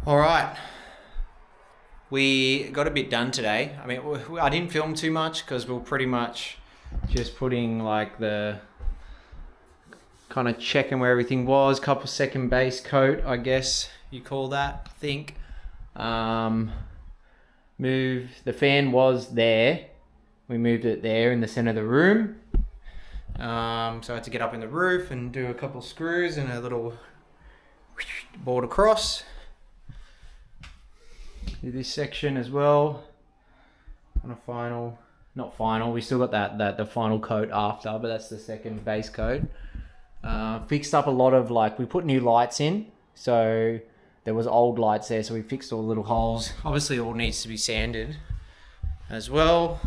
All right, we got a bit done today. I mean, I didn't film too much because we were pretty much just putting like the kind of checking where everything was. Couple second base coat, I guess you call that. I think. Move the fan was there. We moved it there in the center of the room. So I had to get up in the roof and do a couple screws and a little board across. Do this section as well. On a final, not final. We still got the final coat after, but that's the second base coat. Fixed up a lot of we put new lights in, so there was old lights there, so we fixed all the little holes. Obviously, it all needs to be sanded as well.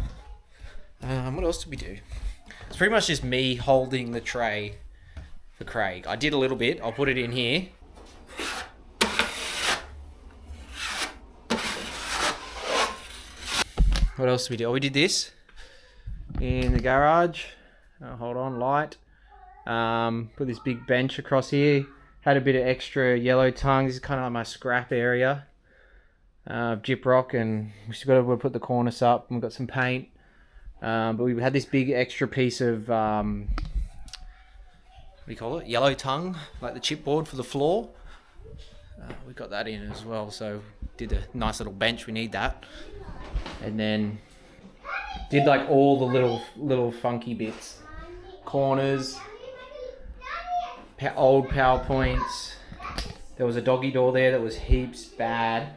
What else did we do? It's pretty much just me holding the tray for Craig. I did a little bit. I'll put it in here. What else did we do? Oh, we did this in the garage. Hold on, light. Put this big bench across here. Had a bit of extra yellow tongue. This is kind of like my scrap area. Gyprock, and we still got to put the cornice up. And we've got some paint. But we had this big extra piece of, what do you call it? Yellow tongue, like the chipboard for the floor. We got that in as well, so did a nice little bench. We need that. And then did like all the little funky bits. Corners, old PowerPoints. There was a doggy door there that was heaps bad.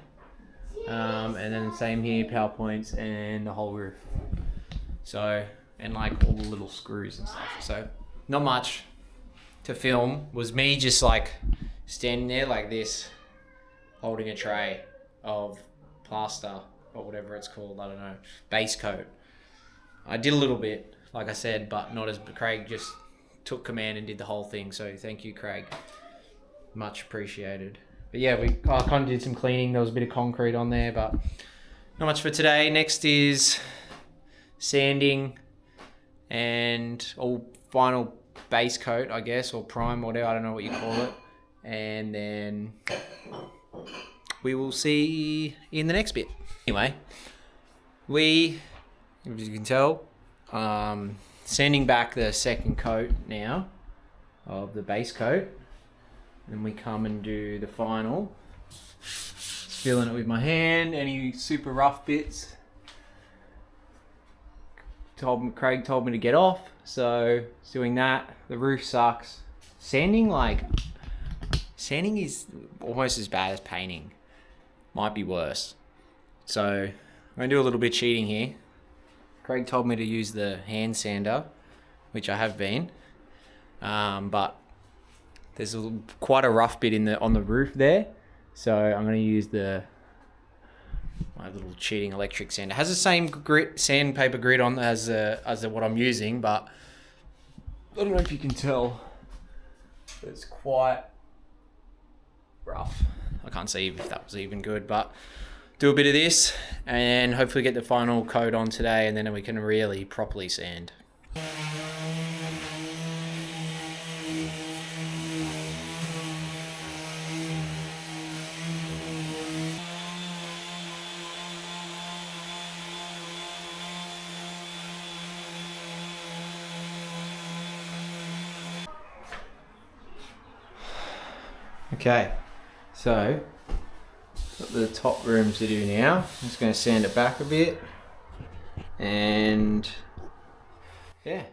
And then same here, PowerPoints and the whole roof. So, and like all the little screws and stuff. So, not much to film. Was me just like standing there like this, holding a tray of plaster or whatever it's called. I don't know. Base coat. I did a little bit, like I said, but not as Craig just took command and did the whole thing. So, thank you, Craig. Much appreciated. But yeah, I kind of did some cleaning. There was a bit of concrete on there, but not much for today. Next is sanding and all final base coat, I guess, or prime, whatever, I don't know what you call it. And then we will see in the next bit. Anyway, we, as you can tell, sanding back the second coat now of the base coat. Then we come and do the final. Feeling it with my hand, any super rough bits. Craig told me to get off, so doing that. The roof sucks. Sanding is almost as bad as painting. Might be worse. So I'm gonna do a little bit cheating here. Craig told me to use the hand sander, which I have been, but there's quite a rough bit on the roof there, so I'm gonna use my little cheating electric sander. It has the same sandpaper grit on as what I'm using, but I don't know if you can tell. It's quite rough. I can't see if that was even good, but do a bit of this and hopefully get the final coat on today, and then we can really properly sand. Okay, so got the top rooms to do now. I'm just going to sand it back a bit, and yeah.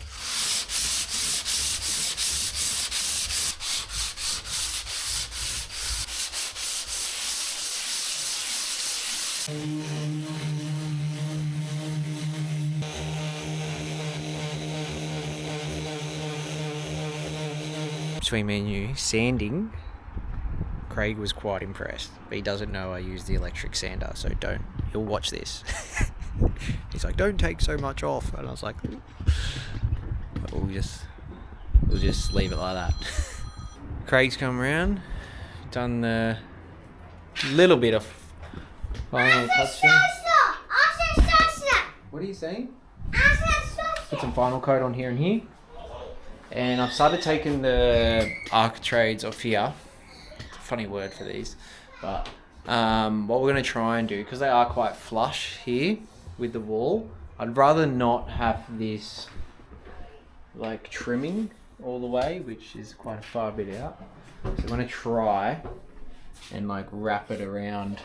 Between me and you, sanding, Craig was quite impressed, but he doesn't know I use the electric sander, so he'll watch this. He's like, don't take so much off, and I was like, we'll just leave it like that. Craig's come around, done the little bit of final touching. What are you saying? Put some final coat on here and here. And I've started taking the architraves off here. Funny word for these, but what we're going to try and do, because they are quite flush here with the wall, I'd rather not have this like trimming all the way, which is quite a far bit out. So I'm going to try and like wrap it around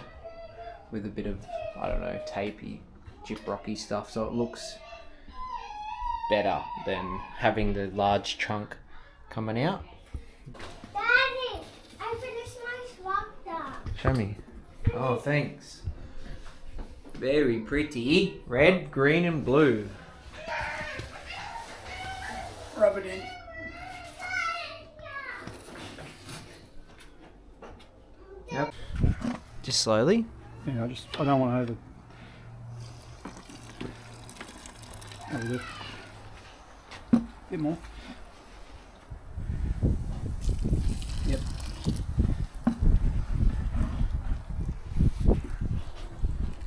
with a bit of, I don't know, tapey, gyprocky stuff, so it looks better than having the large chunk coming out. Daddy, I finished my swap. Show me. Oh, thanks. Very pretty. Red, green, and blue. Rub it in. Yep. Just slowly. Yeah, I don't want to That'll do. Bit more. Yep.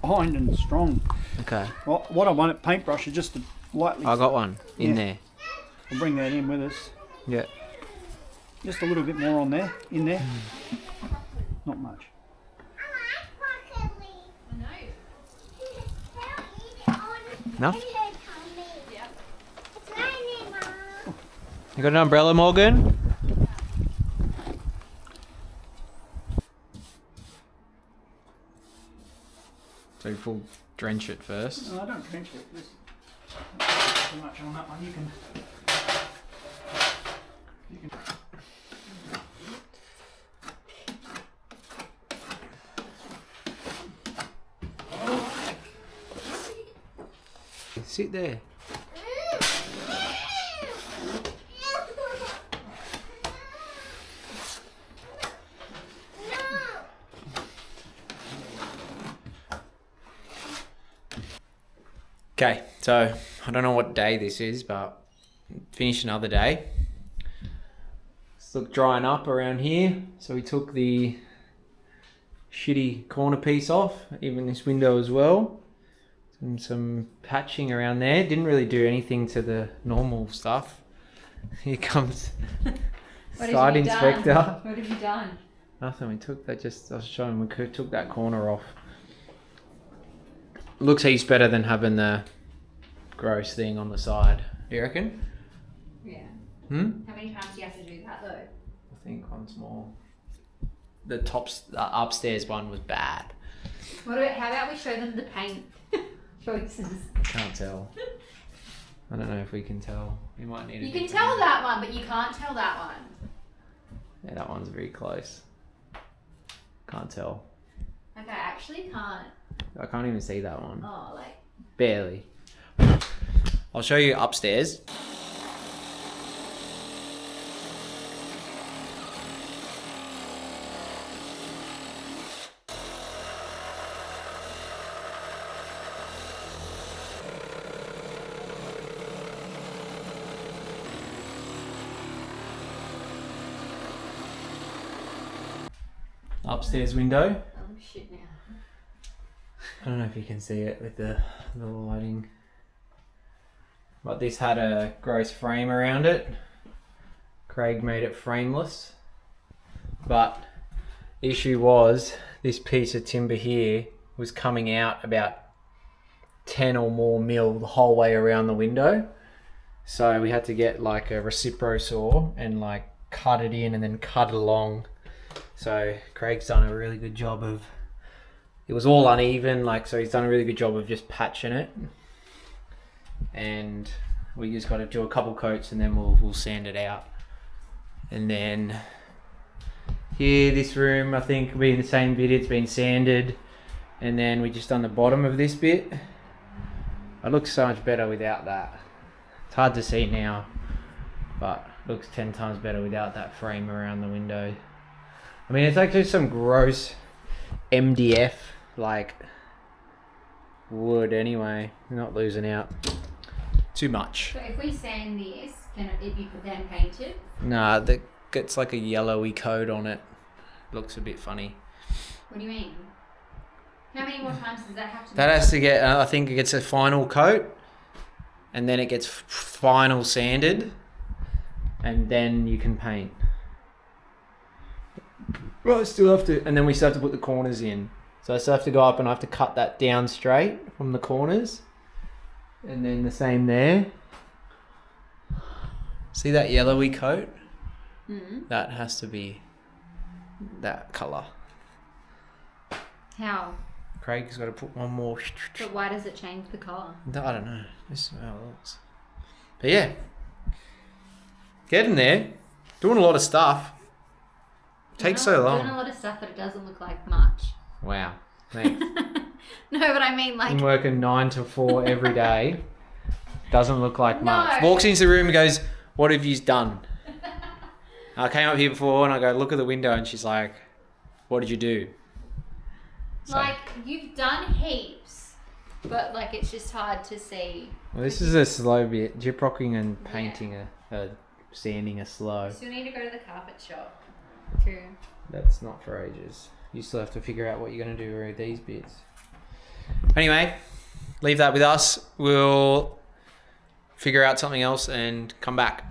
Behind and strong. Okay. Well, what I want at paintbrush is just to lightly. I got one in Yeah. there. We'll bring that in with us. Yeah. Just a little bit more on there, in there. Not much. No? You got an umbrella, Morgan? So you full drench it first. No, I don't trench it. There's not too much on that one. You can. Sit there. Okay, so I don't know what day this is, but finished another day. It's look drying up around here. So we took the shitty corner piece off, even this window as well. Some patching around there. Didn't really do anything to the normal stuff. Here comes site inspector. What have you done? Nothing. We took that. I was showing. We took that corner off. Looks heaps better than having the gross thing on the side. Do you reckon? Yeah. Hmm? How many times do you have to do that though? I think once more. The upstairs one was bad. How about we show them the paint choices? Can't tell. I don't know if we can tell. We might need. You can tell that one, but you can't tell that one. Yeah, that one's very close. Can't tell. Okay, I actually can't. I can't even see that one. Oh, like. Barely. I'll show you upstairs. Upstairs window. Oh shit now. I don't know if you can see it with the lighting. But this had a gross frame around it. Craig made it frameless. But the issue was this piece of timber here was coming out about 10 or more mil the whole way around the window. So we had to get like a recipro saw and like cut it in and then cut it along. So Craig's done a really good job of, it was all uneven, like, so he's done a really good job of just patching it. And we just got to do a couple coats and then we'll sand it out. And then here, this room, I think will be in the same bit, it's been sanded. And then we just done the bottom of this bit. It looks so much better without that. It's hard to see now, but it looks 10 times better without that frame around the window. I mean, it's actually some gross MDF, like, wood anyway. Not losing out too much. So if we sand this, can it be then painted? Nah, that gets like a yellowy coat on it. Looks a bit funny. What do you mean? How many more times does that have to be? That has to get, I think it gets a final coat, and then it gets final sanded, and then you can paint. Well, I still have to, and then we still have to put the corners in. So I still have to go up and I have to cut that down straight from the corners. And then the same there. See that yellowy coat? Mm. That has to be that colour. How? Craig's got to put one more. But why does it change the colour? I don't know. This is how it looks. But yeah. Getting there. Doing a lot of stuff. Takes so long. Doing a lot of stuff, but it doesn't look like much. Wow. Thanks. No, but I mean like... I'm working 9 to 4 every day. Doesn't look like No. much. Walks into the room and goes, "What have you done?" I came up here before and I go, look at the window, and she's like, "What did you do?" So, Like, you've done heaps, but like it's just hard to see. well, this is a slow bit. Gyprocking and painting sanding are slow. So you need to go to the carpet shop too. That's not for ages. You still have to figure out what you're going to do with these bits. Anyway, leave that with us. We'll figure out something else and come back.